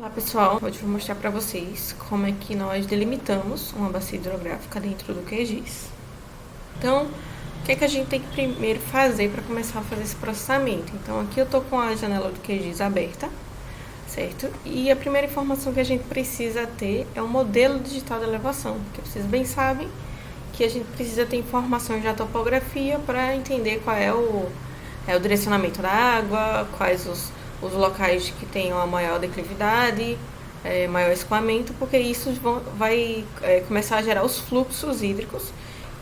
Olá pessoal, hoje eu vou mostrar para vocês como é que nós delimitamos uma bacia hidrográfica dentro do QGIS. Então, o que é que a gente tem que primeiro fazer para começar a fazer esse processamento? Então, aqui eu estou com a janela do QGIS aberta, certo? E a primeira informação que a gente precisa ter é o modelo digital da elevação, porque vocês bem sabem que a gente precisa ter informações da topografia para entender qual é o direcionamento da água, quais os locais que tenham a maior declividade, maior escoamento, porque isso vai começar a gerar os fluxos hídricos,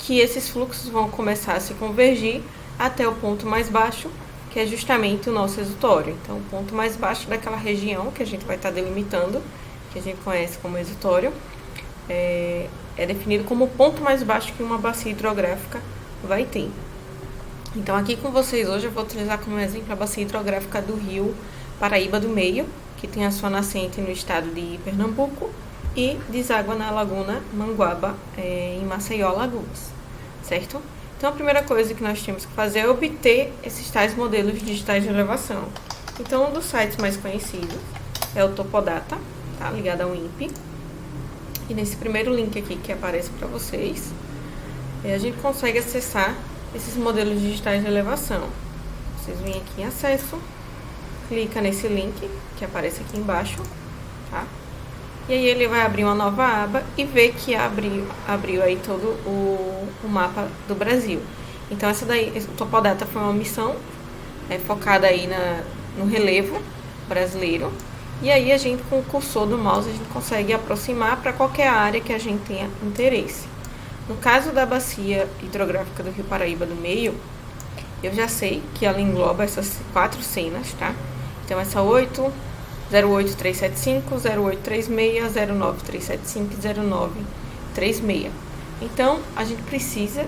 que esses fluxos vão começar a se convergir até o ponto mais baixo, que é justamente o nosso exutório. Então, o ponto mais baixo daquela região que a gente vai estar delimitando, que a gente conhece como exutório, é definido como o ponto mais baixo que uma bacia hidrográfica vai ter. Então, aqui com vocês hoje eu vou utilizar como exemplo a bacia hidrográfica do rio Paraíba do Meio, que tem a sua nascente no estado de Pernambuco e deságua na laguna Manguaba, em Maceió, Alagoas, certo? Então, a primeira coisa que nós temos que fazer é obter esses tais modelos digitais de elevação. Então, um dos sites mais conhecidos é o Topodata, tá? Ligado ao INPE. E nesse primeiro link aqui que aparece para vocês, a gente consegue acessar esses modelos digitais de elevação. Vocês vêm aqui em acesso, clica nesse link que aparece aqui embaixo, tá? E aí ele vai abrir uma nova aba e ver que abriu aí todo o mapa do Brasil. Então essa daí, o Topodata foi uma missão focada aí no relevo brasileiro. E aí a gente, com o cursor do mouse, a gente consegue aproximar para qualquer área que a gente tenha interesse. No caso da bacia hidrográfica do Rio Paraíba do Meio, eu já sei que ela engloba essas 4 cenas, tá? Então, essa 08375, 0836, 09375 e 0936. Então,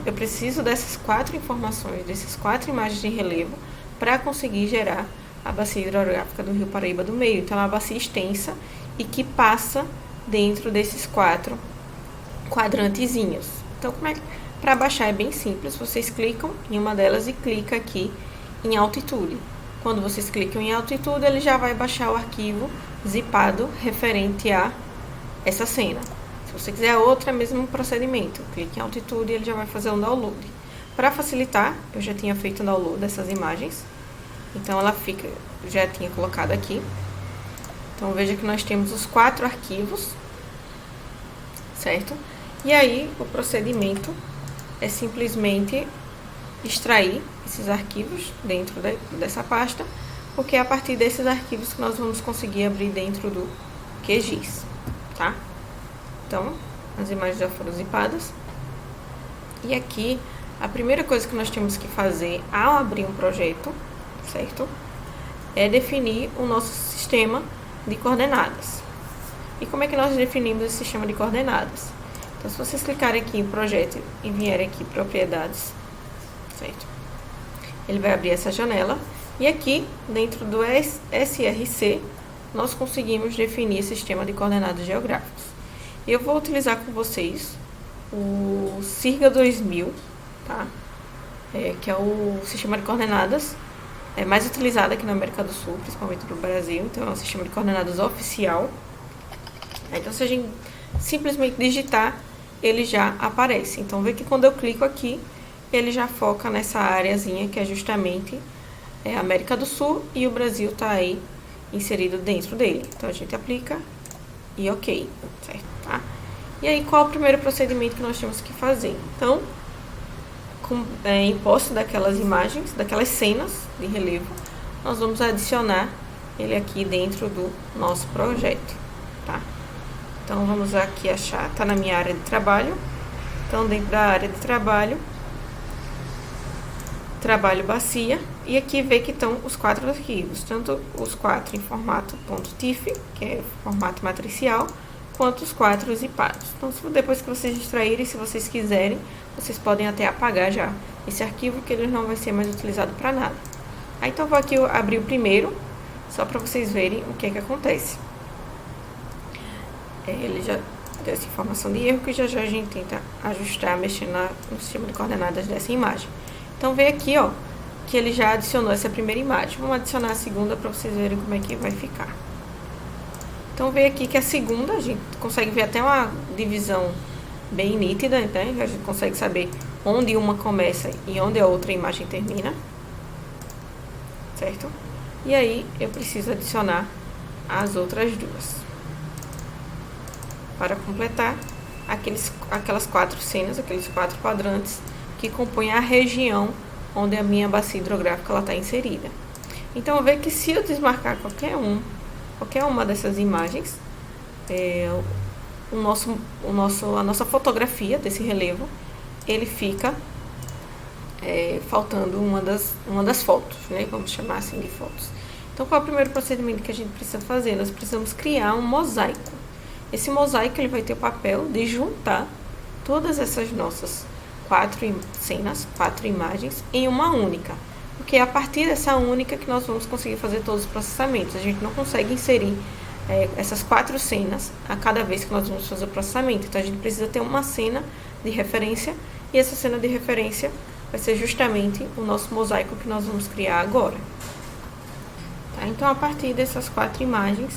eu preciso dessas 4 informações, dessas 4 imagens de relevo, para conseguir gerar a bacia hidrográfica do Rio Paraíba do Meio. Então, é uma bacia extensa e que passa dentro desses 4 quadrantezinhos. Então, para baixar é bem simples, vocês clicam em uma delas e clica aqui em altitude. Quando vocês clicam em altitude, ele já vai baixar o arquivo zipado referente a essa cena. Se você quiser outra, é o mesmo procedimento. Clique em altitude e ele já vai fazer um download. Para facilitar, eu já tinha feito o download dessas imagens. Então, já tinha colocado aqui. Então, veja que nós temos os 4 arquivos, certo? E aí, o procedimento é simplesmente extrair esses arquivos dentro dessa pasta, porque é a partir desses arquivos que nós vamos conseguir abrir dentro do QGIS, tá? Então, as imagens já foram zipadas. E aqui, a primeira coisa que nós temos que fazer ao abrir um projeto, certo? É definir o nosso sistema de coordenadas. E como é que nós definimos esse sistema de coordenadas? Então, se vocês clicarem aqui em projeto e vierem aqui em propriedades, certo? Ele vai abrir essa janela e aqui dentro do SRC nós conseguimos definir sistema de coordenadas geográficas. Eu vou utilizar com vocês o SIRGA 2000, tá? Que é o sistema de coordenadas mais utilizado aqui na América do Sul, principalmente no Brasil. Então é um sistema de coordenadas oficial. Então, se a gente simplesmente digitar, ele já aparece. Então, vê que quando eu clico aqui, ele já foca nessa areazinha que é justamente a América do Sul e o Brasil está aí inserido dentro dele. Então, a gente aplica e ok, certo? Tá? E aí, qual é o primeiro procedimento que nós temos que fazer? Então, em posse daquelas imagens, daquelas cenas de relevo, nós vamos adicionar ele aqui dentro do nosso projeto, tá? Então, vamos aqui achar, tá na minha área de trabalho. Então, dentro da área de trabalho bacia, e aqui vê que estão os 4 arquivos, tanto os 4 em formato .tif, que é formato matricial, quanto os 4 zipados. Então, depois que vocês extraírem, se vocês quiserem, vocês podem até apagar já esse arquivo, que ele não vai ser mais utilizado para nada. Aí, então, vou aqui abrir o primeiro, só para vocês verem o que é que acontece. Ele já deu essa informação de erro, que já a gente tenta ajustar, mexendo no sistema de coordenadas dessa imagem. Então, vê aqui, ó, que ele já adicionou essa primeira imagem. Vamos adicionar a segunda para vocês verem como é que vai ficar. Então, vê aqui que a segunda, a gente consegue ver até uma divisão bem nítida, né? A gente consegue saber onde uma começa e onde a outra imagem termina, certo? E aí, eu preciso adicionar as outras duas para completar aquelas 4 cenas, aqueles 4 quadrantes que compõem a região onde a minha bacia hidrográfica está inserida. Então, eu vejo que se eu desmarcar qualquer uma dessas imagens, a nossa fotografia desse relevo, ele fica faltando uma das fotos, né? Vamos chamar assim de fotos. Então, qual é o primeiro procedimento que a gente precisa fazer? Nós precisamos criar um mosaico. Esse mosaico ele vai ter o papel de juntar todas essas nossas 4 cenas, 4 imagens, em uma única. Porque é a partir dessa única que nós vamos conseguir fazer todos os processamentos. A gente não consegue inserir essas 4 cenas a cada vez que nós vamos fazer o processamento. Então, a gente precisa ter uma cena de referência, e essa cena de referência vai ser justamente o nosso mosaico que nós vamos criar agora. Tá? Então, a partir dessas 4 imagens,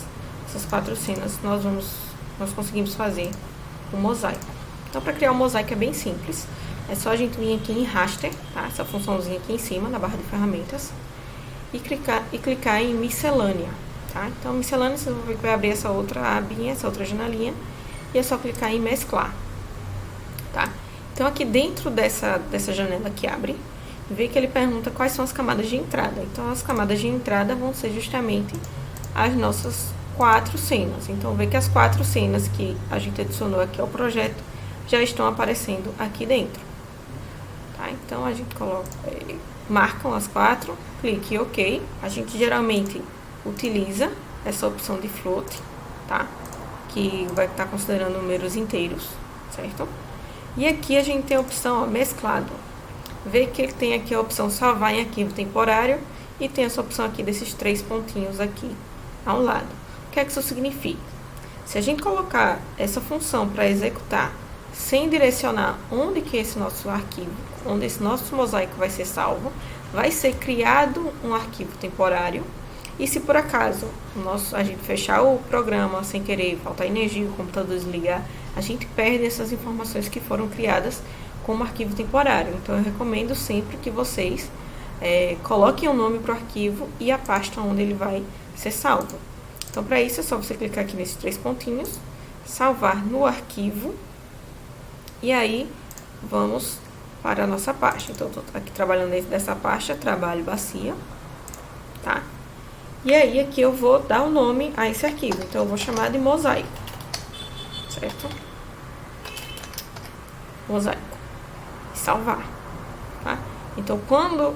essas 4 cenas, nós conseguimos fazer o mosaico. Então, para criar o mosaico é bem simples. É só a gente vir aqui em raster, tá? Essa funçãozinha aqui em cima, na barra de ferramentas, e clicar em miscelânea, tá? Então, miscelânea, vocês vão ver que vai abrir essa outra abinha, essa outra janelinha, e é só clicar em mesclar, tá? Então, aqui dentro dessa janela que abre, vê que ele pergunta quais são as camadas de entrada. Então, as camadas de entrada vão ser justamente as nossas 4 cenas. Então, vê que as 4 cenas que a gente adicionou aqui ao projeto já estão aparecendo aqui dentro. Tá? Então, a gente marcam as 4, clique em OK. A gente geralmente utiliza essa opção de float, tá? Que vai estar considerando números inteiros, certo? E aqui a gente tem a opção mesclado. Vê que ele tem aqui a opção salvar em arquivo temporário e tem essa opção aqui desses 3 pontinhos aqui ao lado. O que é que isso significa? Se a gente colocar essa função para executar sem direcionar onde que esse nosso arquivo, onde esse nosso mosaico vai ser salvo, vai ser criado um arquivo temporário. E se por acaso a gente fechar o programa sem querer, faltar energia, o computador desligar, a gente perde essas informações que foram criadas como arquivo temporário. Então, eu recomendo sempre que vocês coloquem o nome para o arquivo e a pasta onde ele vai ser salvo. Então, para isso, é só você clicar aqui nesses 3 pontinhos, salvar no arquivo, e aí vamos para a nossa pasta. Então, eu estou aqui trabalhando dentro dessa pasta, trabalho bacia, tá? E aí, aqui eu vou dar o nome a esse arquivo. Então, eu vou chamar de mosaico, certo? Mosaico. Salvar, tá? Então, quando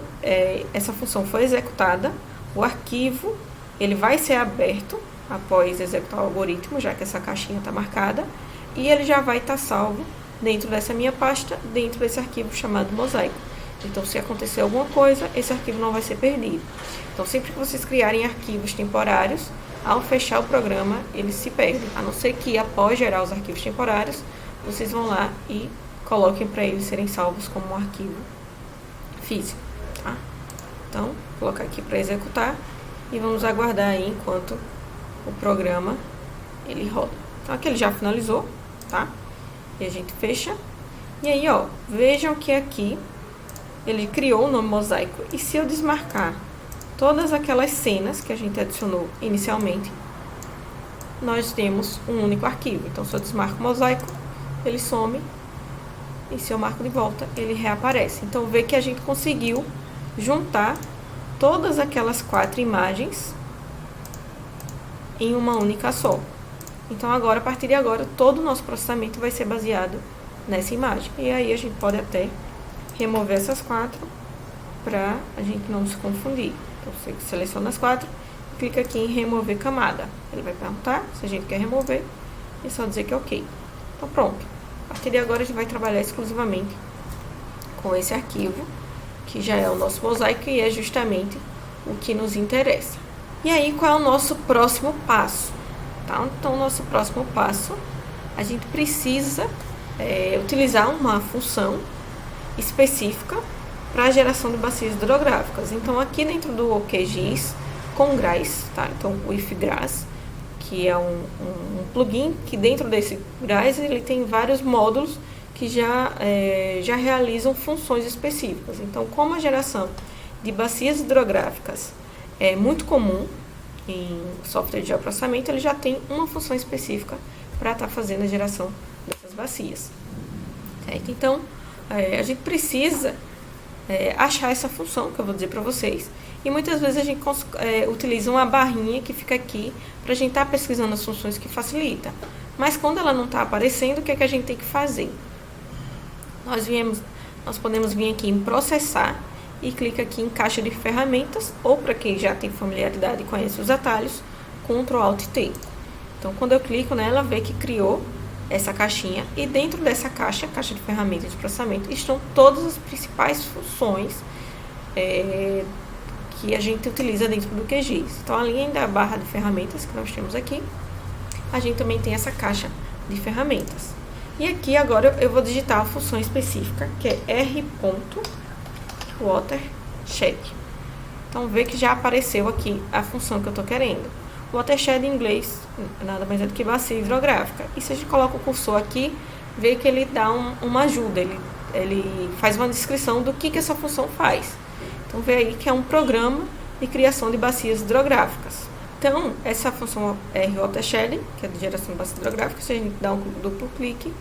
essa função for executada, o arquivo ele vai ser aberto após executar o algoritmo, já que essa caixinha está marcada, e ele já vai estar salvo dentro dessa minha pasta, dentro desse arquivo chamado mosaico. Então, se acontecer alguma coisa, esse arquivo não vai ser perdido. Então, sempre que vocês criarem arquivos temporários, ao fechar o programa, eles se perdem. A não ser que, após gerar os arquivos temporários, vocês vão lá e coloquem para eles serem salvos como um arquivo físico, tá? Então, vou colocar aqui para executar e vamos aguardar aí enquanto o programa ele roda. Então, aqui ele já finalizou, tá? E a gente fecha. E aí, ó, vejam que aqui ele criou o nome mosaico. E se eu desmarcar todas aquelas cenas que a gente adicionou inicialmente, nós temos um único arquivo. Então, se eu desmarco o mosaico, ele some. E se eu marco de volta, ele reaparece. Então, vê que a gente conseguiu juntar todas aquelas 4 imagens em uma única só. Então, agora, a partir de agora, todo o nosso processamento vai ser baseado nessa imagem. E aí, a gente pode até remover essas 4 para a gente não se confundir. Então, você seleciona as 4 e clica aqui em remover camada. Ele vai perguntar se a gente quer remover e só dizer que é OK. Então, pronto. A partir de agora, a gente vai trabalhar exclusivamente com esse arquivo, que já é o nosso mosaico e é justamente o que nos interessa. E aí, qual é o nosso próximo passo? Tá? Então, o nosso próximo passo, a gente precisa utilizar uma função específica para a geração de bacias hidrográficas. Então, aqui dentro do QGIS com GRAS, tá? Então, o IFGRAS, que é um plugin que dentro desse GRAS ele tem vários módulos que já realizam funções específicas. Então, como a geração de bacias hidrográficas é muito comum em software de geoprocessamento, ele já tem uma função específica para estar fazendo a geração dessas bacias. Certo? Então, a gente precisa achar essa função que eu vou dizer para vocês. E muitas vezes a gente utiliza uma barrinha que fica aqui para a gente estar pesquisando as funções que facilita. Mas quando ela não está aparecendo, o que é que a gente tem que fazer? Nós podemos vir aqui em processar e clica aqui em caixa de ferramentas, ou para quem já tem familiaridade e conhece os atalhos, Ctrl Alt T. Então, quando eu clico nela, vê que criou essa caixinha, e dentro dessa caixa de ferramentas de processamento, estão todas as principais funções que a gente utiliza dentro do QGIS. Então, além da barra de ferramentas que nós temos aqui, a gente também tem essa caixa de ferramentas. E aqui agora eu vou digitar a função específica, que é r.watershed. Então, vê que já apareceu aqui a função que eu estou querendo. Watershed em inglês nada mais é do que bacia hidrográfica. E se a gente coloca o cursor aqui, vê que ele dá uma ajuda, ele faz uma descrição do que essa função faz. Então, vê aí que é um programa de criação de bacias hidrográficas. Então, essa função r.watershed, que é de geração de bacia hidrográfica, se a gente dá um duplo clique,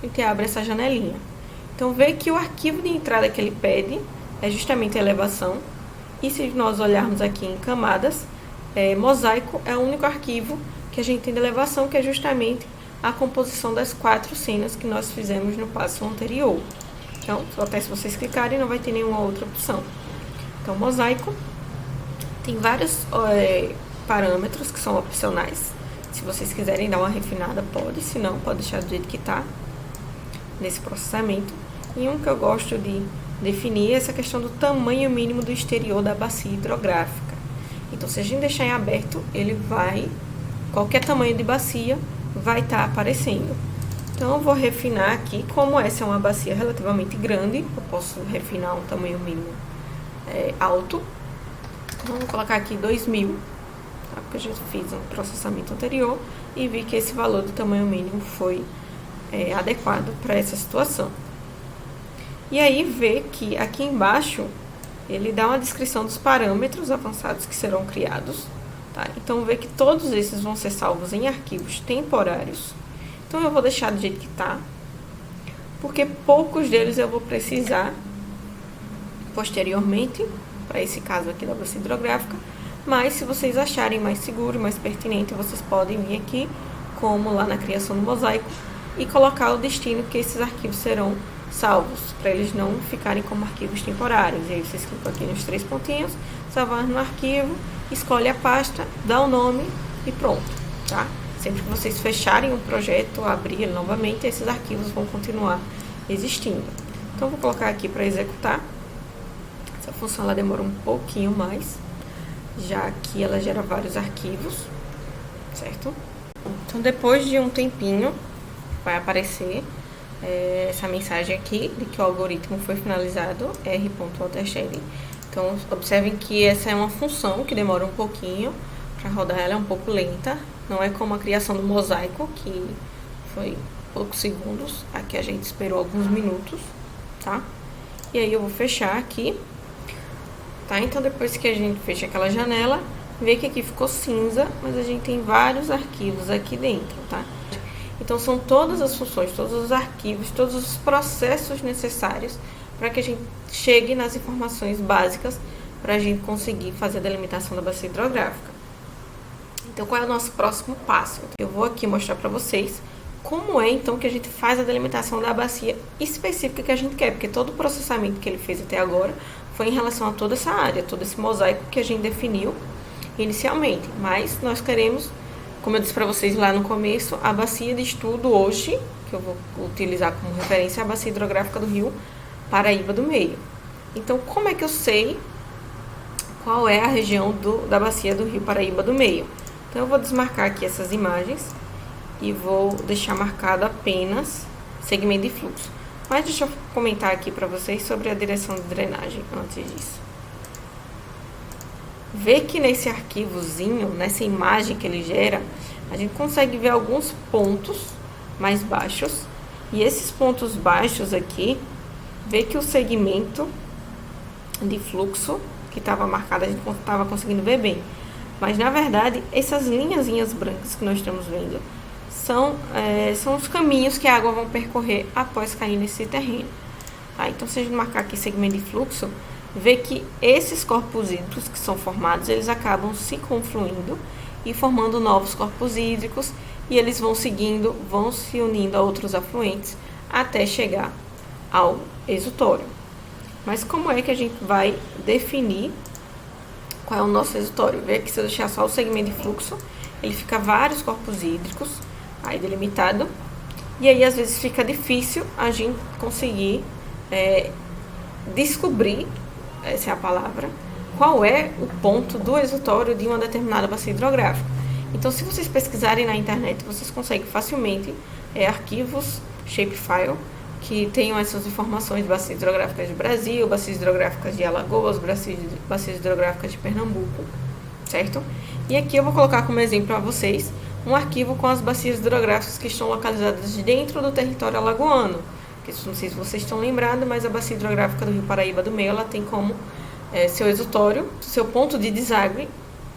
a gente abre essa janelinha. Então, vê que o arquivo de entrada que ele pede é justamente a elevação. E se nós olharmos aqui em camadas, mosaico é o único arquivo que a gente tem de elevação, que é justamente a composição das 4 cenas que nós fizemos no passo anterior. Então, até se vocês clicarem, não vai ter nenhuma outra opção. Então, mosaico tem vários parâmetros que são opcionais. Se vocês quiserem dar uma refinada, pode. Se não, pode deixar do jeito que está nesse processamento. E um que eu gosto de definir é essa questão do tamanho mínimo do exterior da bacia hidrográfica. Então, se a gente deixar em aberto, qualquer tamanho de bacia vai estar aparecendo. Então, eu vou refinar aqui, como essa é uma bacia relativamente grande, eu posso refinar um tamanho mínimo alto. Então, vou colocar aqui 2000, tá? Porque eu já fiz um processamento anterior e vi que esse valor do tamanho mínimo foi adequado para essa situação. E aí, vê que aqui embaixo ele dá uma descrição dos parâmetros avançados que serão criados, tá? Então, vê que todos esses vão ser salvos em arquivos temporários. Então, eu vou deixar do jeito que está, porque poucos deles eu vou precisar posteriormente, para esse caso aqui da bacia hidrográfica. Mas, se vocês acharem mais seguro, mais pertinente, vocês podem vir aqui, como lá na criação do mosaico, e colocar o destino que esses arquivos serão salvos, para eles não ficarem como arquivos temporários. E aí vocês clicam aqui nos 3 pontinhos, salvar no arquivo, escolhe a pasta, dá o nome e pronto, tá? Sempre que vocês fecharem o projeto, abrir ele novamente, esses arquivos vão continuar existindo. Então, vou colocar aqui para executar. Essa função ela demora um pouquinho mais, já que ela gera vários arquivos, certo? Então, depois de um tempinho, vai aparecer essa mensagem aqui de que o algoritmo foi finalizado, r.watershed. Então, observem que essa é uma função que demora um pouquinho para rodar, ela é um pouco lenta, não é como a criação do mosaico, que foi poucos segundos, aqui a gente esperou alguns minutos, tá? E aí eu vou fechar aqui, tá? Então, depois que a gente fecha aquela janela, vê que aqui ficou cinza, mas a gente tem vários arquivos aqui dentro, tá? Então, são todas as funções, todos os arquivos, todos os processos necessários para que a gente chegue nas informações básicas para a gente conseguir fazer a delimitação da bacia hidrográfica. Então, qual é o nosso próximo passo? Eu vou aqui mostrar para vocês como é, então, que a gente faz a delimitação da bacia específica que a gente quer, porque todo o processamento que ele fez até agora foi em relação a toda essa área, todo esse mosaico que a gente definiu inicialmente. Mas nós queremos, como eu disse para vocês lá no começo, a bacia de estudo hoje, que eu vou utilizar como referência, a bacia hidrográfica do Rio Paraíba do Meio. Então, como é que eu sei qual é a região da bacia do Rio Paraíba do Meio? Então, eu vou desmarcar aqui essas imagens e vou deixar marcado apenas segmento de fluxo. Mas deixa eu comentar aqui para vocês sobre a direção de drenagem antes disso. Vê que nesse arquivozinho, nessa imagem que ele gera, a gente consegue ver alguns pontos mais baixos. E esses pontos baixos aqui, vê que o segmento de fluxo que estava marcado, a gente estava conseguindo ver bem. Mas, na verdade, essas linhazinhas brancas que nós estamos vendo são os caminhos que a água vai percorrer após cair nesse terreno. Tá? Então, se a gente marcar aqui segmento de fluxo, vê que esses corpos hídricos que são formados, eles acabam se confluindo e formando novos corpos hídricos, e eles vão seguindo, vão se unindo a outros afluentes até chegar ao exutório. Mas como é que a gente vai definir qual é o nosso exutório? Vê que se eu deixar só o segmento de fluxo, ele fica vários corpos hídricos, aí delimitado, e aí às vezes fica difícil a gente conseguir descobrir, essa é a palavra, qual é o ponto do exutório de uma determinada bacia hidrográfica. Então, se vocês pesquisarem na internet, vocês conseguem facilmente arquivos shapefile que tenham essas informações de bacias hidrográficas de Brasil, bacias hidrográficas de Alagoas, bacias hidrográficas de Pernambuco, certo? E aqui eu vou colocar como exemplo para vocês um arquivo com as bacias hidrográficas que estão localizadas dentro do território alagoano. Não sei se vocês estão lembrados, mas a bacia hidrográfica do Rio Paraíba do Meio, ela tem como seu exutório, seu ponto de deságue,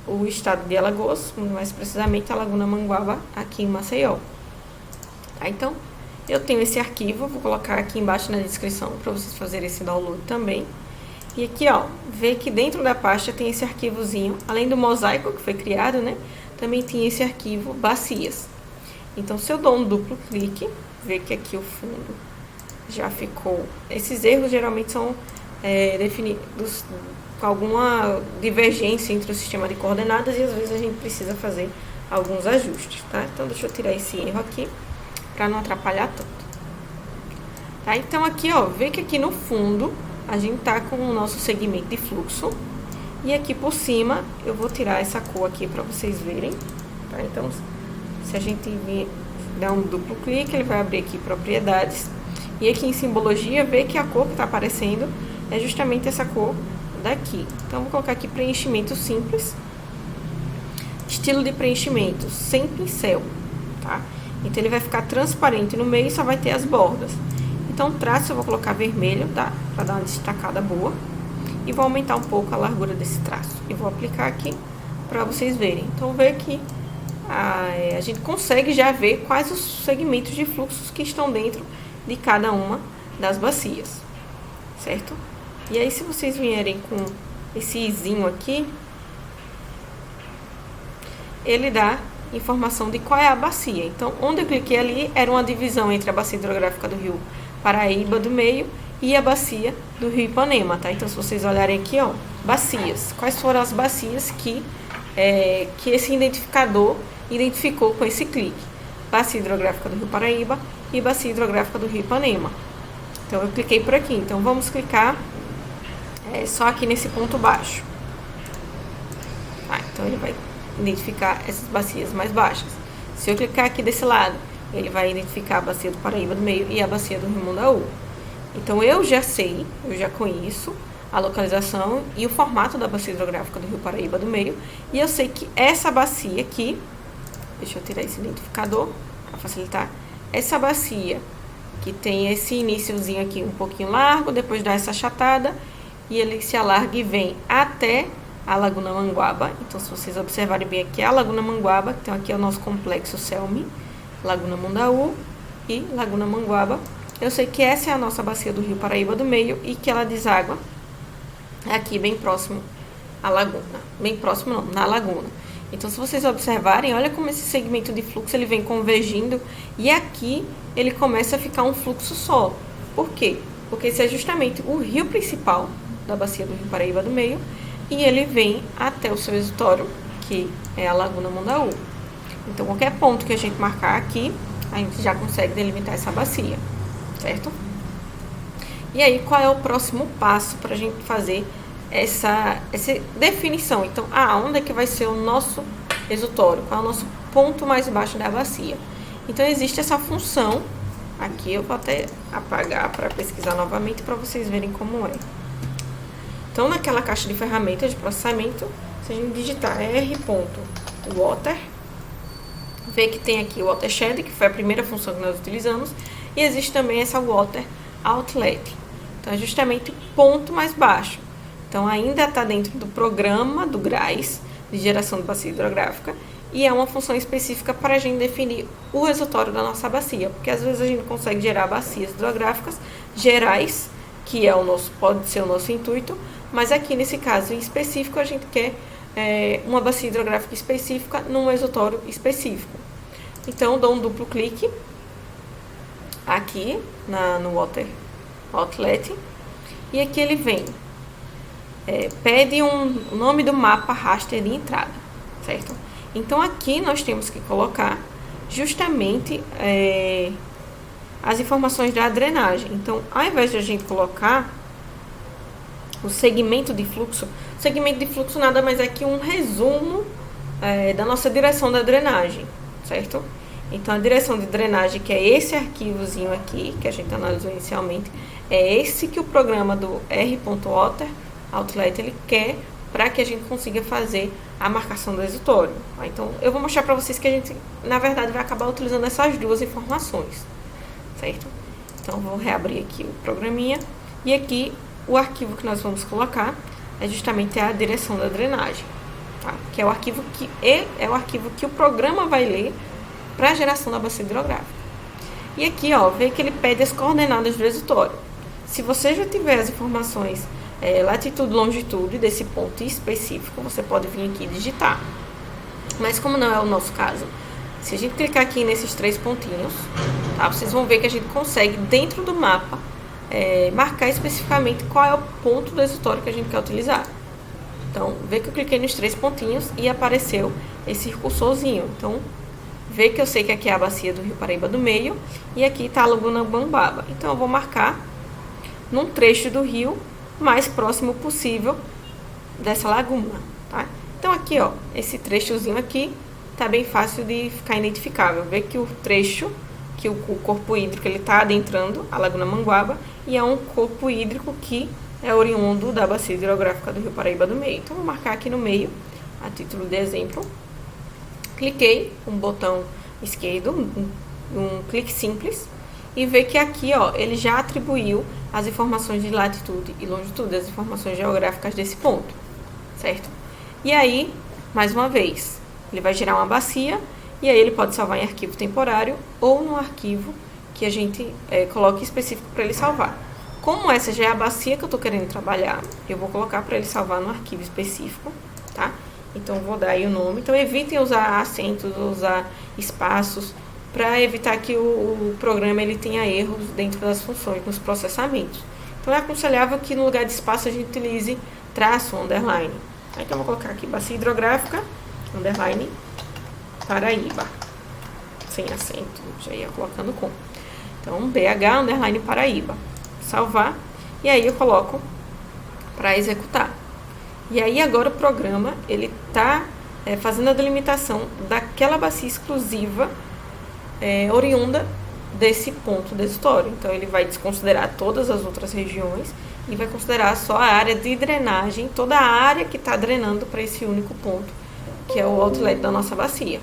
o estado de Alagoas, mais precisamente a Laguna Manguaba, aqui em Maceió. Tá? Então, eu tenho esse arquivo, vou colocar aqui embaixo na descrição para vocês fazerem esse download também. E aqui, ó, vê que dentro da pasta tem esse arquivozinho, além do mosaico que foi criado, né? Também tem esse arquivo bacias. Então, se eu dou um duplo clique, vê que aqui o fundo já ficou. Esses erros geralmente são definidos com alguma divergência entre o sistema de coordenadas e às vezes a gente precisa fazer alguns ajustes, tá? Então, deixa eu tirar esse erro aqui para não atrapalhar tanto. Tá? Então, aqui, ó, vê que aqui no fundo a gente tá com o nosso segmento de fluxo e aqui por cima eu vou tirar essa cor aqui para vocês verem, tá? Então, se a gente dar um duplo clique, ele vai abrir aqui propriedades e aqui em simbologia, vê que a cor que tá aparecendo é justamente essa cor daqui. Então, vou colocar aqui preenchimento simples, estilo de preenchimento sem pincel, tá? Então, ele vai ficar transparente no meio e só vai ter as bordas. Então, traço eu vou colocar vermelho, tá? Pra dar uma destacada boa. E vou aumentar um pouco a largura desse traço. E vou aplicar aqui pra vocês verem. Então, vê que a gente consegue já ver quais os segmentos de fluxos que estão dentro de cada uma das bacias, certo? E aí, se vocês vierem com esse izinho aqui, ele dá informação de qual é a bacia. Então, onde eu cliquei ali, era uma divisão entre a bacia hidrográfica do Rio Paraíba do Meio e a bacia do Rio Ipanema, tá? Então, se vocês olharem aqui, ó, bacias. Quais foram as bacias que esse identificador identificou com esse clique? Bacia hidrográfica do Rio Paraíba e bacia hidrográfica do Rio Ipanema. Então, eu cliquei por aqui. Então, vamos clicar só aqui nesse ponto baixo. Então, ele vai identificar essas bacias mais baixas. Se eu clicar aqui desse lado, ele vai identificar a bacia do Paraíba do Meio e a bacia do Rio Mundaú. Então, eu já sei, eu já conheço a localização e o formato da bacia hidrográfica do Rio Paraíba do Meio. E eu sei que essa bacia aqui, deixa eu tirar esse identificador para facilitar, essa bacia que tem esse iniciozinho aqui um pouquinho largo, depois dá essa achatada e ele se alarga e vem até a Laguna Manguaba. Então, se vocês observarem bem aqui, a Laguna Manguaba, então aqui é o nosso complexo Selmi, Laguna Mundaú e Laguna Manguaba. Eu sei que essa é a nossa bacia do Rio Paraíba do Meio e que ela deságua aqui bem próximo à laguna. Bem próximo não, na laguna. Então, se vocês observarem, olha como esse segmento de fluxo ele vem convergindo e aqui ele começa a ficar um fluxo só. Por quê? Porque esse é justamente o rio principal da bacia do Rio Paraíba do Meio e ele vem até o seu exutório, que é a Laguna Mundaú. Então, qualquer ponto que a gente marcar aqui, a gente já consegue delimitar essa bacia, certo? E aí, qual é o próximo passo para a gente fazer essa definição? Então, onde é que vai ser o nosso exutório? Qual é o nosso ponto mais baixo da bacia? Então, existe essa função, aqui eu vou até apagar para pesquisar novamente para vocês verem como é. Então, naquela caixa de ferramentas de processamento, se a gente digitar r.water, vê que tem aqui o watershed, que foi a primeira função que nós utilizamos, e existe também essa water outlet. Então, é justamente o ponto mais baixo. Então, ainda está dentro do programa do GRAS, de geração de bacia hidrográfica, e é uma função específica para a gente definir o reservatório da nossa bacia, porque às vezes a gente consegue gerar bacias hidrográficas gerais, que é pode ser o nosso intuito, mas aqui nesse caso em específico a gente quer uma bacia hidrográfica específica num reservatório específico. Então, dou um duplo clique aqui no Water Outlet, e aqui ele vem, pede o nome do mapa raster de entrada, certo? Então, aqui nós temos que colocar justamente as informações da drenagem. Então, ao invés de a gente colocar o segmento de fluxo nada mais é que um resumo da nossa direção da drenagem, certo? Então, a direção de drenagem, que é esse arquivozinho aqui, que a gente analisou inicialmente, é esse que o programa do R.Water Outlet ele quer para que a gente consiga fazer a marcação do reservatório. Então, eu vou mostrar para vocês que a gente, na verdade, vai acabar utilizando essas duas informações, certo? Então, vou reabrir aqui o programinha, e aqui o arquivo que nós vamos colocar é justamente a direção da drenagem, tá? Que é o arquivo que o programa vai ler para a geração da bacia hidrográfica. E aqui, ó, vê que ele pede as coordenadas do reservatório. Se você já tiver as informações latitude e longitude desse ponto específico, você pode vir aqui e digitar. Mas como não é o nosso caso, se a gente clicar aqui nesses 3 pontinhos, tá, vocês vão ver que a gente consegue, dentro do mapa, marcar especificamente qual é o ponto do reservatório que a gente quer utilizar. Então, vê que eu cliquei nos 3 pontinhos e apareceu esse cursorzinho. Então, vê que eu sei que aqui é a bacia do Rio Paraíba do Meio e aqui está a Laguna Manguaba. Então, eu vou marcar num trecho do rio mais próximo possível dessa laguna, tá? Então, aqui, ó, esse trechozinho aqui tá bem fácil de ficar identificável. Vê que o trecho, que o corpo hídrico, ele tá adentrando a Laguna Manguaba e é um corpo hídrico que é oriundo da bacia hidrográfica do Rio Paraíba do Meio. Então, vou marcar aqui no meio, a título de exemplo. Cliquei com o botão esquerdo, um clique simples, e vê que aqui, ó, ele já atribuiu as informações de latitude e longitude, as informações geográficas desse ponto, certo? E aí, mais uma vez, ele vai gerar uma bacia, e aí ele pode salvar em arquivo temporário ou no arquivo que a gente coloque específico para ele salvar. Como essa já é a bacia que eu estou querendo trabalhar, eu vou colocar para ele salvar no arquivo específico, tá? Então, eu vou dar aí o nome. Então, evitem usar acentos, usar espaços, para evitar que o programa ele tenha erros dentro das funções, nos processamentos. Então, é aconselhável que no lugar de espaço a gente utilize traço, underline. Então, eu vou colocar aqui bacia hidrográfica, underline, Paraíba. Sem acento, já ia colocando com. Então, BH, underline, Paraíba. Salvar. E aí, eu coloco para executar. E aí, agora o programa, ele está fazendo a delimitação daquela bacia exclusiva oriunda desse ponto da história. Então, ele vai desconsiderar todas as outras regiões e vai considerar só a área de drenagem, toda a área que está drenando para esse único ponto, que é o outlet da nossa bacia.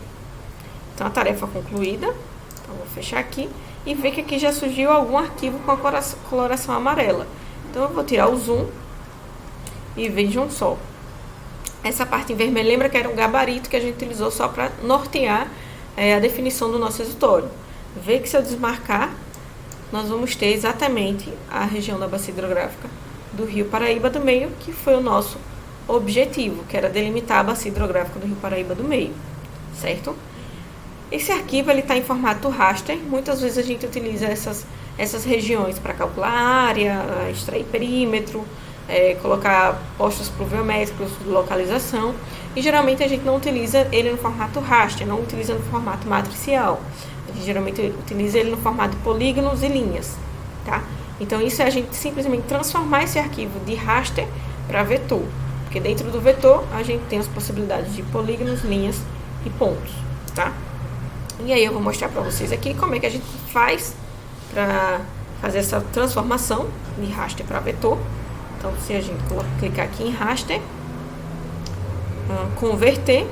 Então, a tarefa concluída. Então, vou fechar aqui e ver que aqui já surgiu algum arquivo com a coloração amarela. Então, eu vou tirar o zoom e vejam só. Essa parte em vermelho, lembra que era um gabarito que a gente utilizou só para nortear a definição do nosso reservatório. Vê que se eu desmarcar, nós vamos ter exatamente a região da bacia hidrográfica do Rio Paraíba do Meio, que foi o nosso objetivo, que era delimitar a bacia hidrográfica do Rio Paraíba do Meio, certo? Esse arquivo está em formato raster. Muitas vezes a gente utiliza essas regiões para calcular a área, extrair perímetro, colocar postos pluviométricos, localização, e geralmente a gente não utiliza ele no formato raster, não utiliza no formato matricial. A gente geralmente utiliza ele no formato de polígonos e linhas, tá? Então, isso é a gente simplesmente transformar esse arquivo de raster para vetor, porque dentro do vetor a gente tem as possibilidades de polígonos, linhas e pontos, tá? E aí eu vou mostrar para vocês aqui como é que a gente faz para fazer essa transformação de raster para vetor. Então, se a gente clicar aqui em raster, converter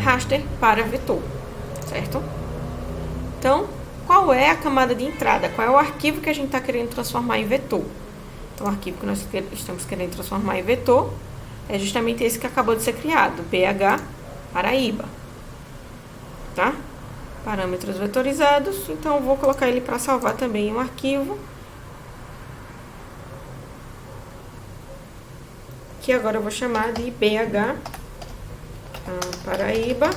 raster para vetor, certo? Então, qual é a camada de entrada? Qual é o arquivo que a gente está querendo transformar em vetor? Então, o arquivo que nós estamos querendo transformar em vetor é justamente esse que acabou de ser criado, BH Paraíba, tá? Parâmetros vetorizados, então eu vou colocar ele para salvar também em um arquivo, que agora eu vou chamar de BH Paraíba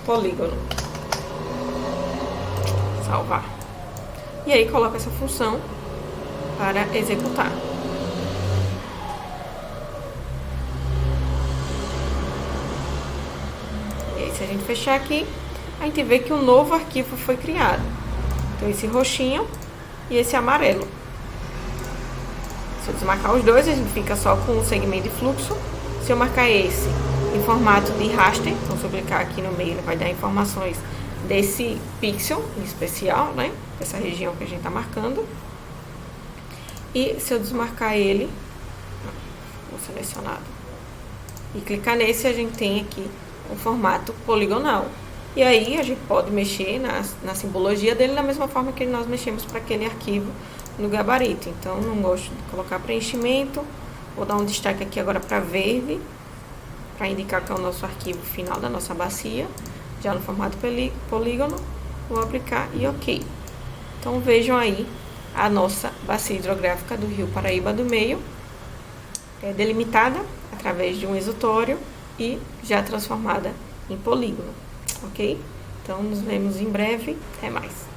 polígono. Salvar. E aí coloca essa função para executar. E aí, se a gente fechar aqui, a gente vê que um novo arquivo foi criado. Então, esse roxinho e esse amarelo. Se eu desmarcar os dois, a gente fica só com o segmento de fluxo. Se eu marcar esse em formato de raster, então se eu clicar aqui no meio, ele vai dar informações desse pixel em especial, né? Essa região que a gente está marcando. E se eu desmarcar ele, vou selecionado, e clicar nesse, a gente tem aqui um formato poligonal. E aí a gente pode mexer na simbologia dele da mesma forma que nós mexemos para aquele arquivo no gabarito. Então, não gosto de colocar preenchimento. Vou dar um destaque aqui agora para verde, para indicar que é o nosso arquivo final da nossa bacia, já no formato polígono. Vou aplicar e OK. Então, vejam aí a nossa bacia hidrográfica do Rio Paraíba do Meio, delimitada através de um exutório e já transformada em polígono, ok? Então, nos vemos em breve. Até mais.